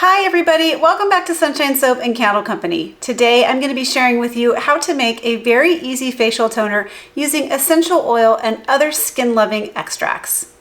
Hi everybody, welcome back to Sunshine Soap and Candle Company. Today I'm going to be sharing with you how to make a very easy facial toner using essential oil and other skin-loving extracts.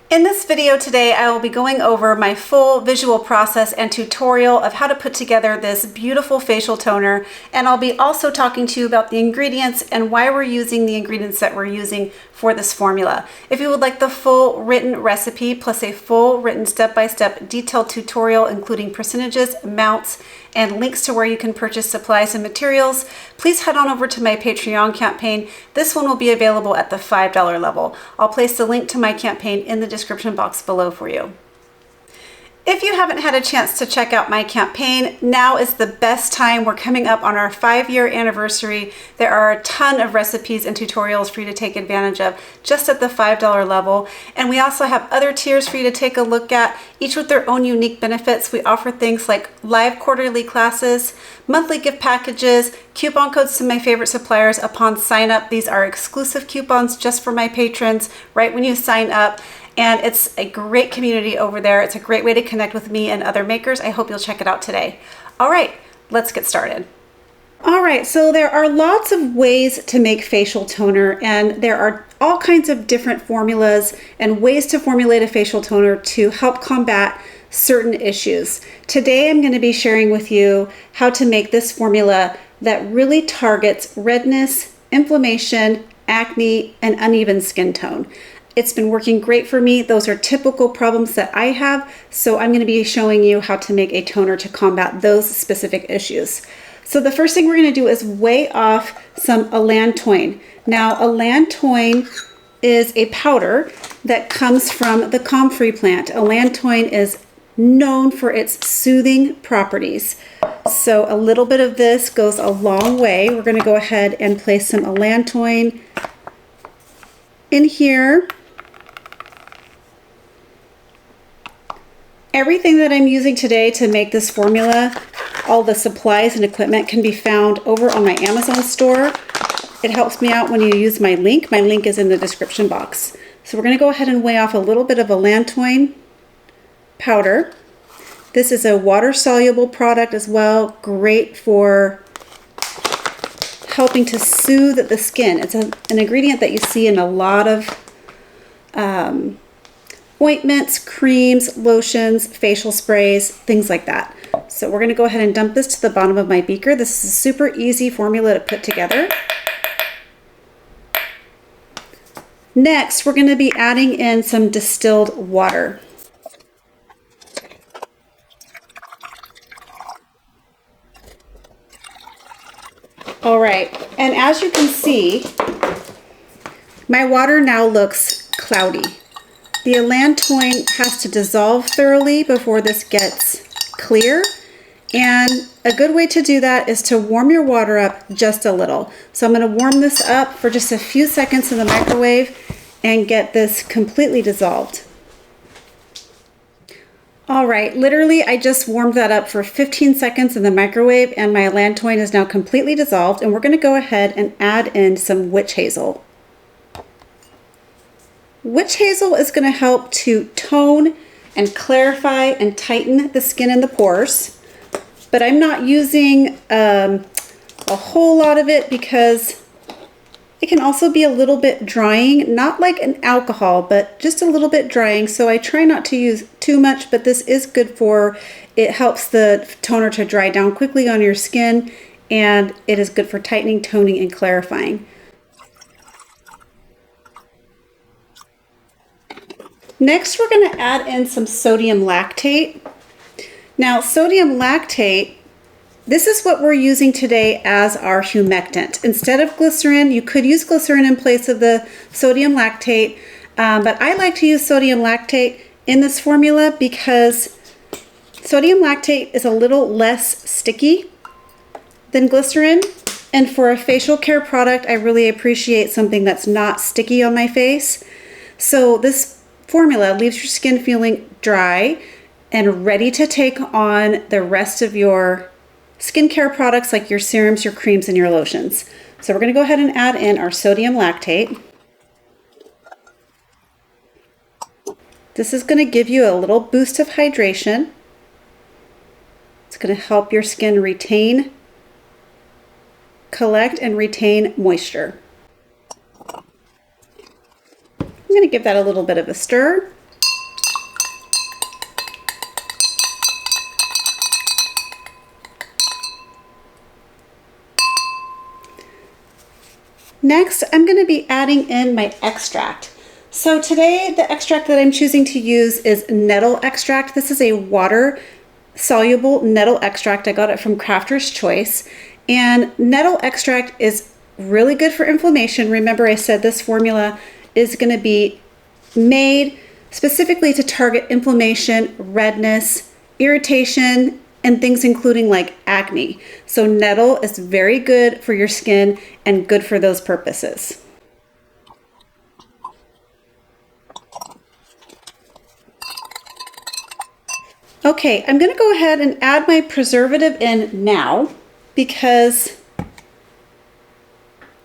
In this video today, I will be going over my full visual process and tutorial of how to put together this beautiful facial toner, and I'll be also talking to you about the ingredients and why we're using the ingredients that we're using for this formula. If you would like the full written recipe plus a full written step-by-step detailed tutorial including percentages, amounts, and links to where you can purchase supplies and materials, please head on over to my Patreon campaign. This one will be available at the $5 level. I'll place the link to my campaign in the description box below for you. If you haven't had a chance to check out my campaign, now is the best time. We're coming up on our 5-year anniversary. There are a ton of recipes and tutorials for you to take advantage of just at the $5 level. And we also have other tiers for you to take a look at, each with their own unique benefits. We offer things like live quarterly classes, monthly gift packages, coupon codes to my favorite suppliers upon sign up. These are exclusive coupons just for my patrons right when you sign up. And it's a great community over there. It's a great way to connect with me and other makers. I hope you'll check it out today. All right, let's get started. All right, so there are lots of ways to make facial toner, and there are all kinds of different formulas and ways to formulate a facial toner to help combat certain issues. Today, I'm going to be sharing with you how to make this formula that really targets redness, inflammation, acne, and uneven skin tone. It's been working great for me. Those are typical problems that I have, so I'm going to be showing you how to make a toner to combat those specific issues. So the first thing we're going to do is weigh off some allantoin. Now, allantoin is a powder that comes from the comfrey plant. Allantoin is known for its soothing properties. So a little bit of this goes a long way. We're going to go ahead and place some allantoin in here. Everything that I'm using today to make this formula, all the supplies and equipment, can be found over on my Amazon store. It helps me out when you use my link. My link is in the description box. So we're going to go ahead and weigh off a little bit of allantoin powder. This is a water-soluble product as well, great for helping to soothe the skin. It's an ingredient that you see in a lot of ointments, creams, lotions, facial sprays, things like that. So we're going to go ahead and dump this to the bottom of my beaker. This is a super easy formula to put together. Next, we're going to be adding in some distilled water. All right, and as you can see, my water now looks cloudy. The allantoin has to dissolve thoroughly before this gets clear, and a good way to do that is to warm your water up just a little. So I'm going to warm this up for just a few seconds in the microwave and get this completely dissolved. All right, literally I just warmed that up for 15 seconds in the microwave and my allantoin is now completely dissolved, and we're going to go ahead and add in some witch hazel. Witch hazel is going to help to tone and clarify and tighten the skin and the pores, but I'm not using a whole lot of it because it can also be a little bit drying, not like an alcohol, but just a little bit drying. So I try not to use too much, but this is good for, it helps the toner to dry down quickly on your skin, and it is good for tightening, toning, and clarifying. Next, we're going to add in some sodium lactate. Now, sodium lactate, this is what we're using today as our humectant. Instead of glycerin, you could use glycerin in place of the sodium lactate, but I like to use sodium lactate in this formula because sodium lactate is a little less sticky than glycerin. And for a facial care product, I really appreciate something that's not sticky on my face. So this formula leaves your skin feeling dry and ready to take on the rest of your skincare products like your serums, your creams, and your lotions. So we're going to go ahead and add in our sodium lactate. This is going to give you a little boost of hydration. going to help your skin collect and retain moisture. I'm going to give that a little bit of a stir. Next, I'm going to be adding in my extract. So today, the extract that I'm choosing to use is nettle extract. This is a water-soluble nettle extract. I got it from Crafter's Choice. And nettle extract is really good for inflammation. Remember, I said this formula is going to be made specifically to target inflammation, redness, irritation, and things including like acne. So nettle is very good for your skin and good for those purposes. Okay, I'm gonna go ahead and add my preservative in now because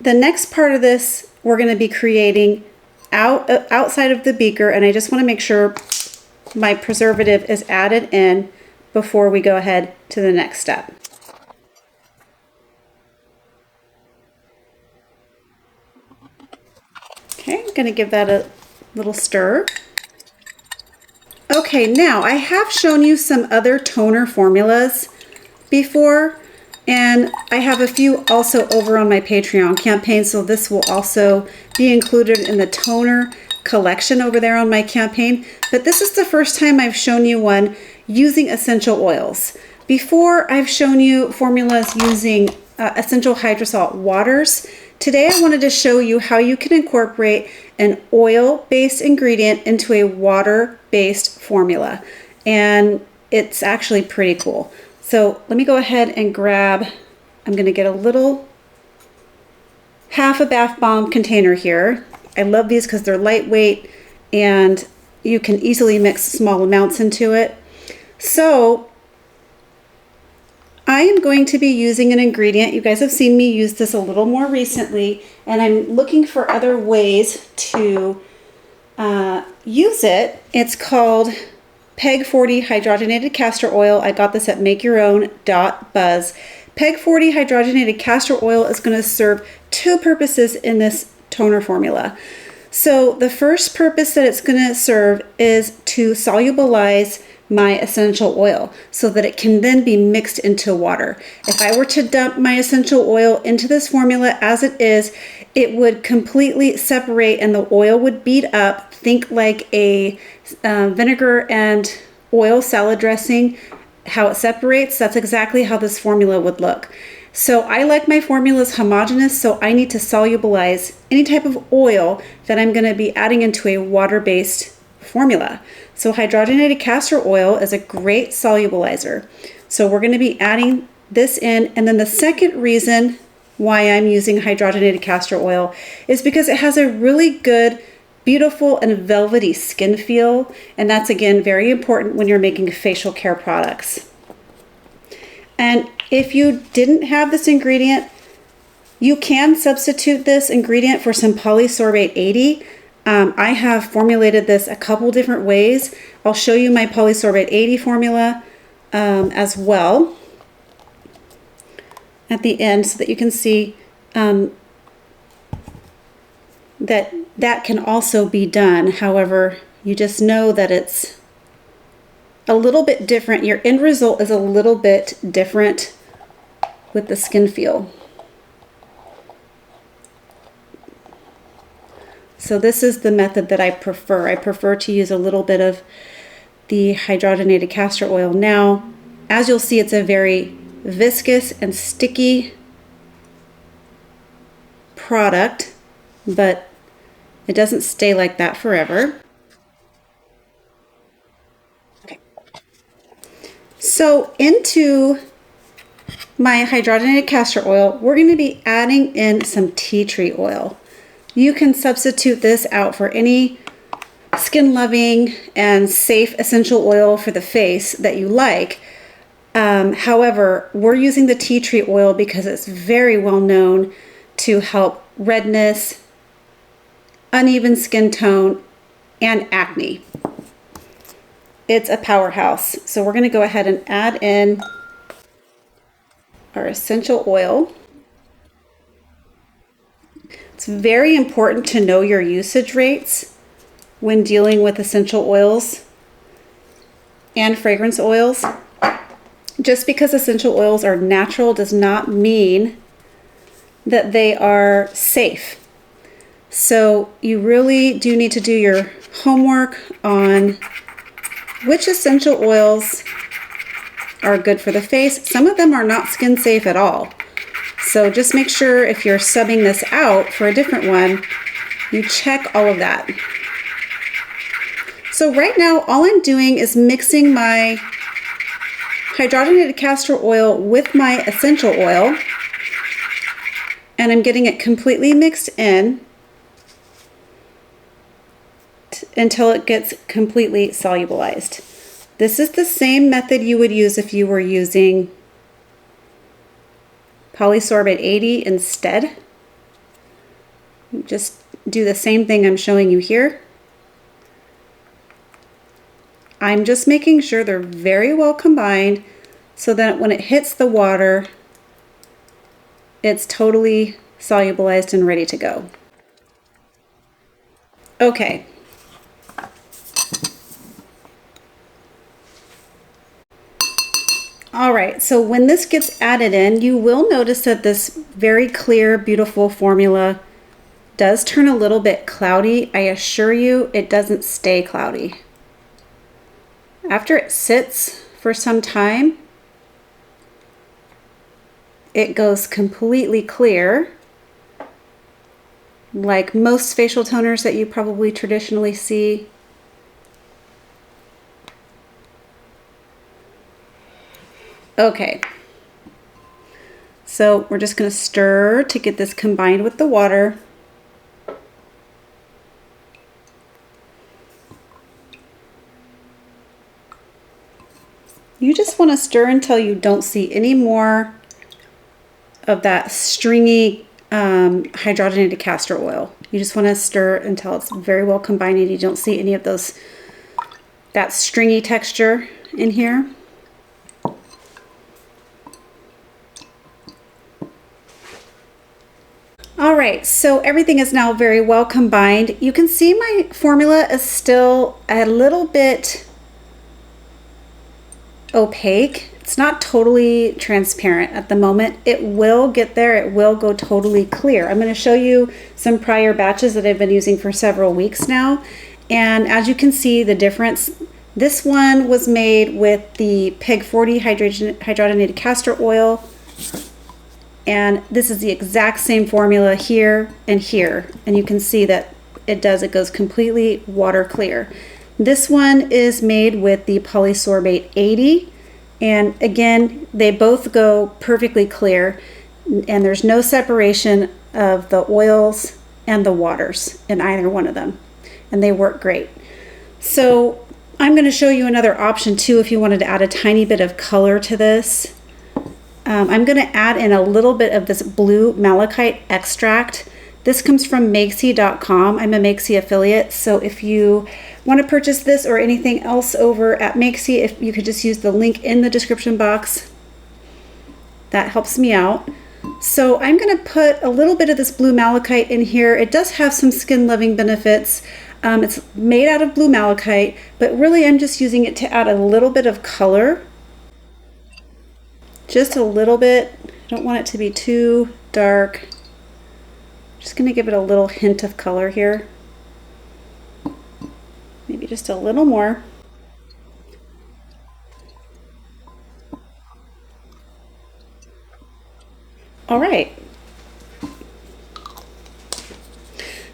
the next part of this we're gonna be creating outside of the beaker, and I just wanna make sure my preservative is added in before we go ahead to the next step. Okay, I'm gonna give that a little stir. Okay, now I have shown you some other toner formulas before, and I have a few also over on my Patreon campaign, so this will also be included in the toner collection over there on my campaign. But this is the first time I've shown you one using essential oils. Before, I've shown you formulas using essential hydrosol waters. Today I wanted to show you how you can incorporate an oil-based ingredient into a water-based formula. And it's actually pretty cool. So let me go ahead and grab, I'm gonna get a little half a bath bomb container here. I love these because they're lightweight and you can easily mix small amounts into it. So I am going to be using an ingredient. You guys have seen me use this a little more recently, and I'm looking for other ways to use it. It's called PEG 40 hydrogenated castor oil. I got this at makeyourown.buzz. PEG 40 hydrogenated castor oil is going to serve two purposes in this toner formula. So the first purpose that it's going to serve is to solubilize my essential oil so that it can then be mixed into water. If I were to dump my essential oil into this formula as it is, it would completely separate and the oil would bead up. Think like a vinegar and oil salad dressing, how it separates. That's exactly how this formula would look. So I like my formulas homogeneous, so I need to solubilize any type of oil that I'm going to be adding into a water-based formula. So hydrogenated castor oil is a great solubilizer. So we're going to be adding this in. And then the second reason why I'm using hydrogenated castor oil is because it has a really good, beautiful and velvety skin feel. And that's, again, very important when you're making facial care products. And if you didn't have this ingredient, you can substitute this ingredient for some polysorbate 80. I have formulated this a couple different ways. I'll show you my polysorbate 80 formula as well at the end so that you can see that can also be done. However, you just know that it's a little bit different. Your end result is a little bit different with the skin feel. So this is the method that I prefer. I prefer to use a little bit of the hydrogenated castor oil. Now, as you'll see, it's a very viscous and sticky product, but it doesn't stay like that forever. Okay. So into my hydrogenated castor oil, we're going to be adding in some tea tree oil. You can substitute this out for any skin-loving and safe essential oil for the face that you like. However, we're using the tea tree oil because it's very well known to help redness, uneven skin tone, and acne. It's a powerhouse. So we're going to go ahead and add in our essential oil. It's very important to know your usage rates when dealing with essential oils and fragrance oils. Just because essential oils are natural does not mean that they are safe. So you really do need to do your homework on which essential oils are good for the face. Some of them are not skin safe at all. So just make sure if you're subbing this out for a different one, you check all of that. So right now, all I'm doing is mixing my hydrogenated castor oil with my essential oil, and I'm getting it completely mixed in until it gets completely solubilized. This is the same method you would use if you were using polysorbate 80 instead. Just do the same thing I'm showing you here. I'm just making sure they're very well combined so that when it hits the water, it's totally solubilized and ready to go. Okay. All right, so when this gets added in, you will notice that this very clear, beautiful formula does turn a little bit cloudy. I assure you, it doesn't stay cloudy. After it sits for some time, it goes completely clear, like most facial toners that you probably traditionally see. Okay, so we're just going to stir to get this combined with the water. You just want to stir until you don't see any more of that stringy hydrogenated castor oil. You just want to stir until it's very well combined and you don't see any of that stringy texture in here. All right, so everything is now very well combined. You can see my formula is still a little bit opaque. It's not totally transparent at the moment. It will get there. It will go totally clear. I'm going to show you some prior batches that I've been using for several weeks now. And as you can see the difference, this one was made with the PEG 40 hydrogenated castor oil. And this is the exact same formula here and here. And you can see that it goes completely water clear. This one is made with the polysorbate 80. And again, they both go perfectly clear. And there's no separation of the oils and the waters in either one of them. And they work great. So I'm going to show you another option too if you wanted to add a tiny bit of color to this. I'm going to add in a little bit of this blue malachite extract. This comes from makesy.com. I'm a Makesy affiliate, so if you want to purchase this or anything else over at Makesy, if you could just use the link in the description box, that helps me out. So I'm going to put a little bit of this blue malachite in here. It does have some skin loving benefits. It's made out of blue malachite, but really I'm just using it to add a little bit of color. Just a little bit. I don't want it to be too dark. Just going to give it a little hint of color here. Maybe just a little more. All right.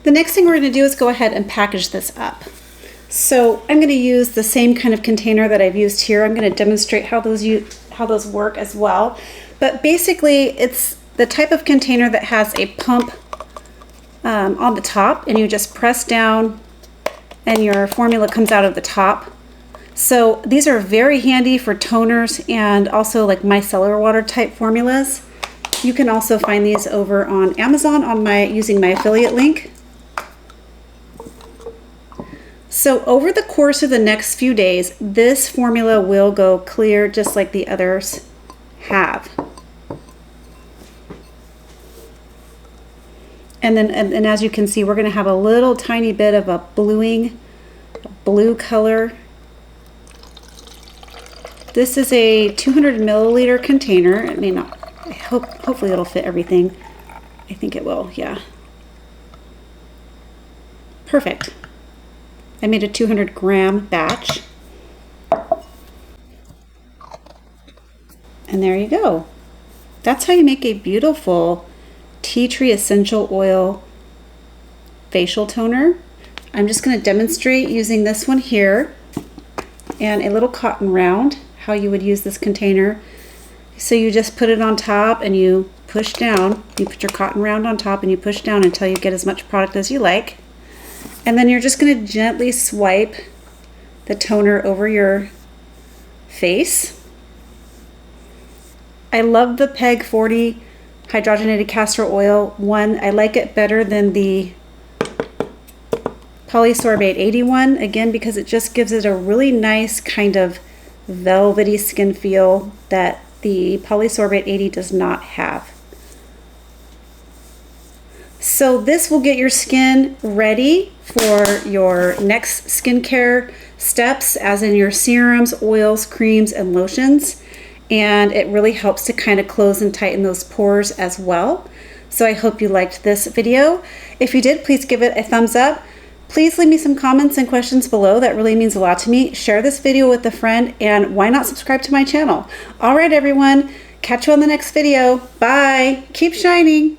The next thing we're going to do is go ahead and package this up. So I'm going to use the same kind of container that I've used here. I'm going to demonstrate how those work as well. But basically it's the type of container that has a pump on the top, and you just press down and your formula comes out of the top. So these are very handy for toners and also like micellar water type formulas. You can also find these over on Amazon using my affiliate link. So over the course of the next few days, this formula will go clear just like the others have. And then, and as you can see, we're going to have a little tiny bit of a blue color. This is a 200 milliliter container. It may not, hopefully it'll fit everything. I think it will, yeah. Perfect. I made a 200 gram batch. And there you go. That's how you make a beautiful tea tree essential oil facial toner. I'm just going to demonstrate using this one here and a little cotton round, how you would use this container. So you just put it on top and you push down. You put your cotton round on top and you push down until you get as much product as you like. And then you're just going to gently swipe the toner over your face. I love the PEG 40 hydrogenated castor oil one. I like it better than the polysorbate 81, again, because it just gives it a really nice kind of velvety skin feel that the polysorbate 80 does not have. So this will get your skin ready for your next skincare steps, as in your serums, oils, creams, and lotions. And it really helps to kind of close and tighten those pores as well. So I hope you liked this video. If you did, please give it a thumbs up. Please leave me some comments and questions below. That really means a lot to me. Share this video with a friend, and why not subscribe to my channel? All right, everyone. Catch you on the next video. Bye. Keep shining.